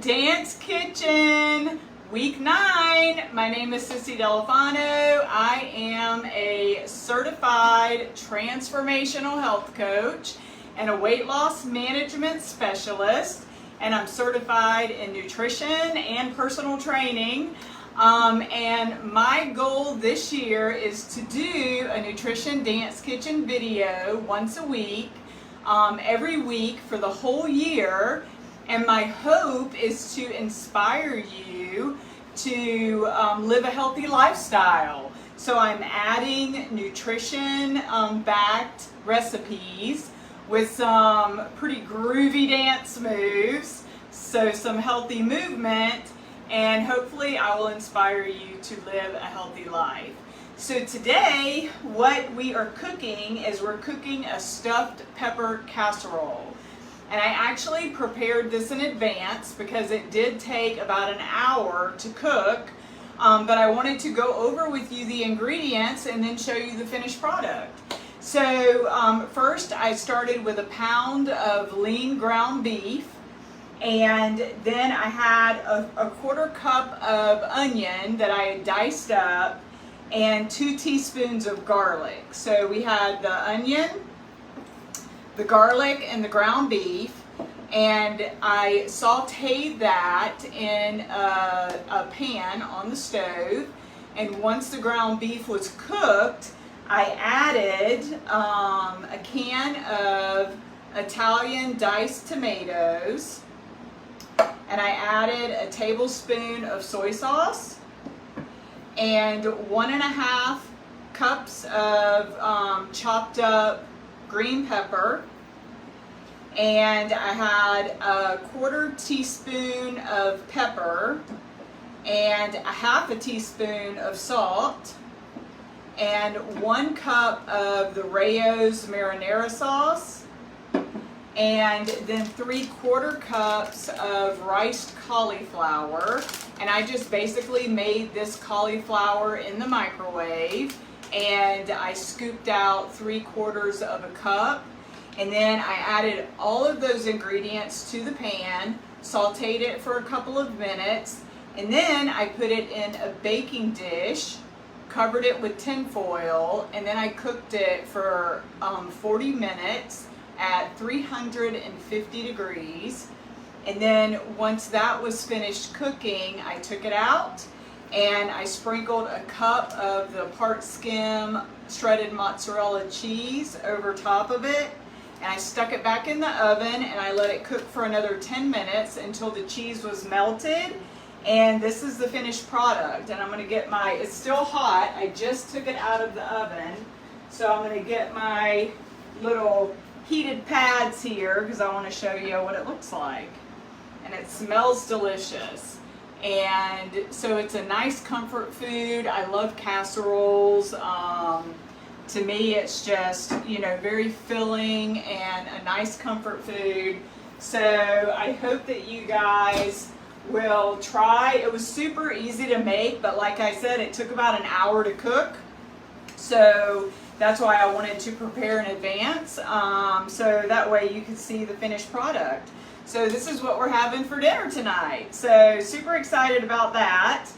Dance Kitchen, week 9. My name is Sissy Delafano. I am a certified transformational health coach and a weight loss management specialist, and I'm certified in nutrition and personal training. And my goal this year is to do a nutrition dance kitchen video once a week, every week for the whole year. And my hope is to inspire you to live a healthy lifestyle. So I'm adding nutrition-backed recipes with some pretty groovy dance moves, so some healthy movement, and hopefully I will inspire you to live a healthy life. So today, what we are cooking is we're cooking a stuffed pepper casserole. And I actually prepared this in advance because it did take about an hour to cook, but I wanted to go over with you the ingredients and then show you the finished product. So first I started with a pound of lean ground beef, and then I had a quarter cup of onion that I had diced up and 2 teaspoons of garlic. So we had the onion, the garlic, and the ground beef, and I sauteed that in a pan on the stove. And once the ground beef was cooked, I added a can of Italian diced tomatoes, and I added a tablespoon of soy sauce and 1.5 cups of chopped up green pepper, and I had a 1/4 teaspoon of pepper and a 1/2 teaspoon of salt and 1 cup of the Rayo's marinara sauce, and then 3/4 cups of riced cauliflower. And I just basically made this cauliflower in the microwave, and I scooped out 3/4 of a cup, and then I added all of those ingredients to the pan, sauteed it for a couple of minutes, and then I put it in a baking dish, covered it with tin foil, and then I cooked it for 40 minutes at 350 degrees. And then once that was finished cooking, I took it out and I sprinkled a cup of the part skim shredded mozzarella cheese over top of it, and I stuck it back in the oven and I let it cook for another 10 minutes until the cheese was melted. And this is the finished product. And I'm going to get my, it's still hot, I just took it out of the oven, so I'm going to get my little heated pads here because I want to show you what it looks like. And it smells delicious. And so it's a nice comfort food. I love casseroles. To me, it's just, you know, very filling and a nice comfort food. So I hope that you guys will try. It was super easy to make, but like I said, it took about an hour to cook. So that's why I wanted to prepare in advance, so that way you could see the finished product. So this is what we're having for dinner tonight. So super excited about that.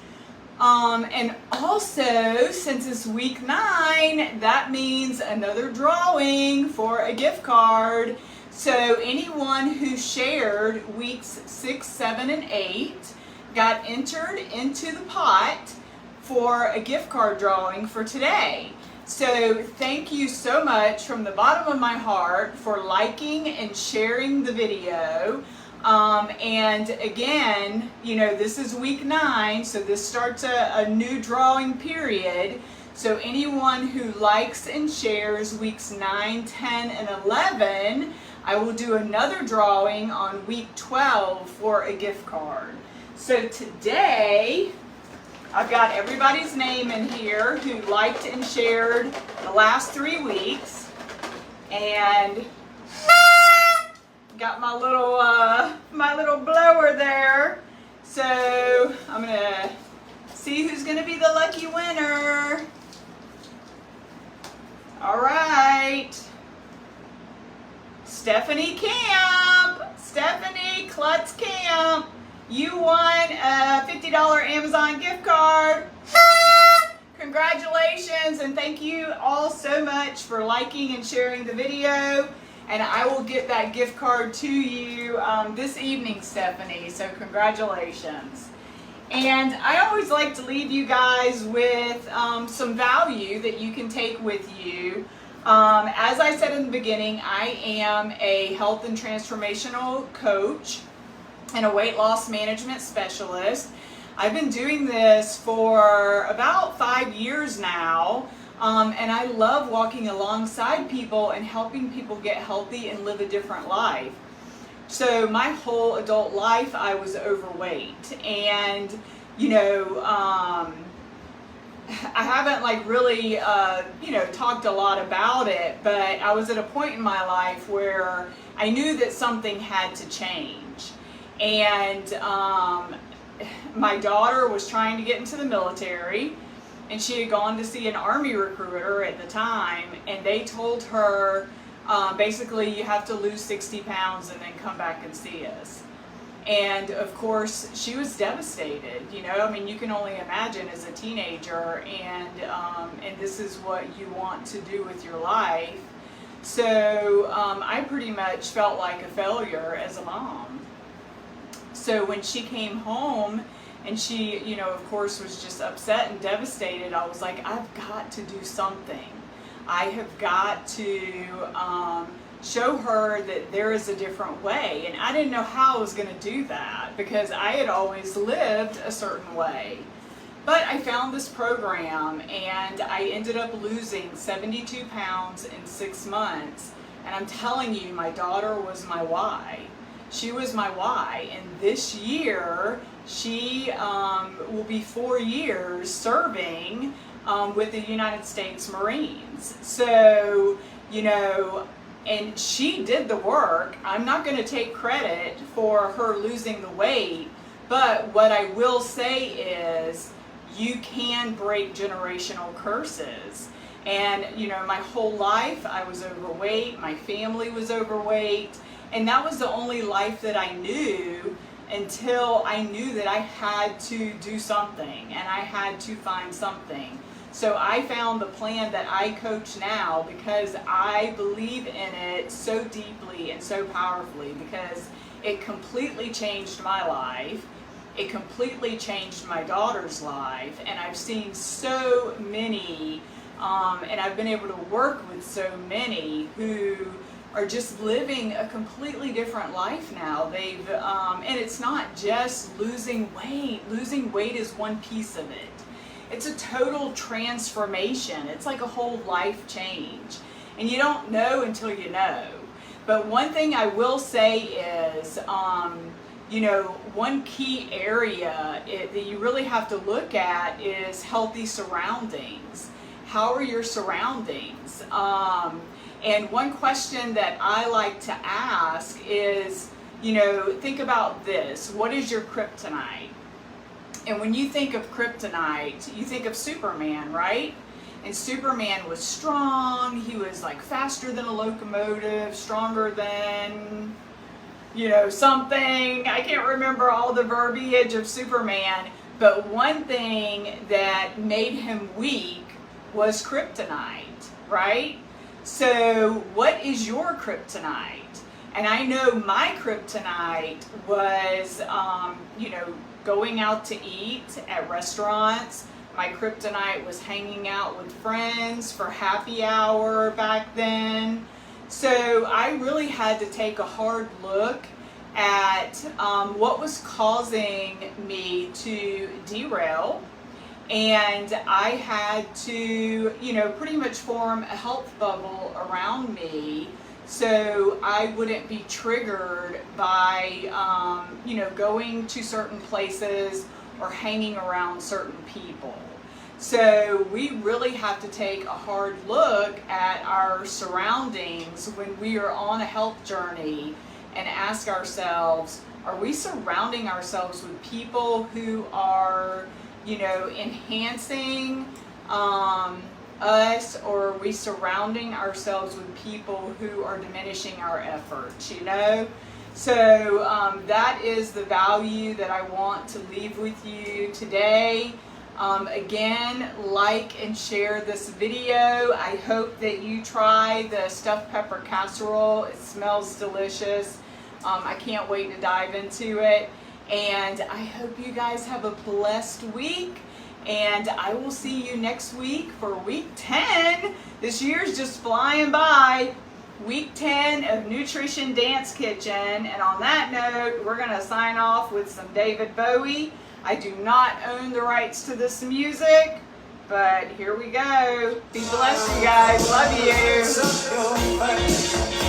And also, since it's week 9, that means another drawing for a gift card. So anyone who shared weeks 6, 7, and 8 got entered into the pot for a gift card drawing for today. So thank you so much from the bottom of my heart for liking and sharing the video. And again, you know, this is week 9, so this starts a new drawing period. So anyone who likes and shares weeks 9, 10, and 11, I will do another drawing on week 12 for a gift card. So today, I've got everybody's name in here who liked and shared the last 3 weeks, and got my little blower there. So I'm gonna see who's gonna be the lucky winner. All right, Stephanie Camp, Stephanie Klutz Camp. You won a $50 Amazon gift card. Congratulations, and thank you all so much for liking and sharing the video. And I will get that gift card to you this evening, Stephanie, so congratulations. And I always like to leave you guys with some value that you can take with you. As I said in the beginning, I am a health and transformational coach and a weight loss management specialist. I've been doing this for about 5 years now, and I love walking alongside people and helping people get healthy and live a different life. So my whole adult life I was overweight, and I haven't really talked a lot about it, but I was at a point in my life where I knew that something had to change. And my daughter was trying to get into the military, and she had gone to see an Army recruiter at the time, and they told her basically you have to lose 60 pounds and then come back and see us. And of course she was devastated. You can only imagine as a teenager, and this is what you want to do with your life. So I pretty much felt like a failure as a mom. So when she came home and she, of course, was just upset and devastated, I was like, I've got to do something. I have got to show her that there is a different way. And I didn't know how I was going to do that because I had always lived a certain way. But I found this program, and I ended up losing 72 pounds in 6 months. And I'm telling you, my daughter was my why. She was my why, and this year she will be 4 years serving with the United States Marines. So, and she did the work. I'm not going to take credit for her losing the weight, but what I will say is you can break generational curses. And, my whole life I was overweight, my family was overweight, and that was the only life that I knew until I knew that I had to do something and I had to find something. So I found the plan that I coach now because I believe in it so deeply and so powerfully, because it completely changed my life. It completely changed my daughter's life, and I've seen so many, and I've been able to work with so many who are just living a completely different life now. They've, and it's not just losing weight. Losing weight is one piece of it. It's a total transformation. It's like a whole life change. And you don't know until you know. But one thing I will say is, one key area that you really have to look at is healthy surroundings. How are your surroundings? And one question that I like to ask is, think about this. What is your kryptonite? And when you think of kryptonite, you think of Superman, right? And Superman was strong. He was like faster than a locomotive, stronger than, something. I can't remember all the verbiage of Superman. But one thing that made him weak was kryptonite, right? So what is your kryptonite? And I know my kryptonite was, going out to eat at restaurants. My kryptonite was hanging out with friends for happy hour back then. So I really had to take a hard look at what was causing me to derail. And I had to, pretty much form a health bubble around me so I wouldn't be triggered by, going to certain places or hanging around certain people. So we really have to take a hard look at our surroundings when we are on a health journey and ask ourselves, are we surrounding ourselves with people who are enhancing us, or are we surrounding ourselves with people who are diminishing our efforts, So that is the value that I want to leave with you today. Again, like and share this video. I hope that you try the stuffed pepper casserole. It smells delicious. I can't wait to dive into it. And I hope you guys have a blessed week. And I will see you next week for week 10. This year's just flying by. Week 10 of Nutrition Dance Kitchen. And on that note, we're going to sign off with some David Bowie. I do not own the rights to this music, but here we go. Be blessed, you guys. Love you.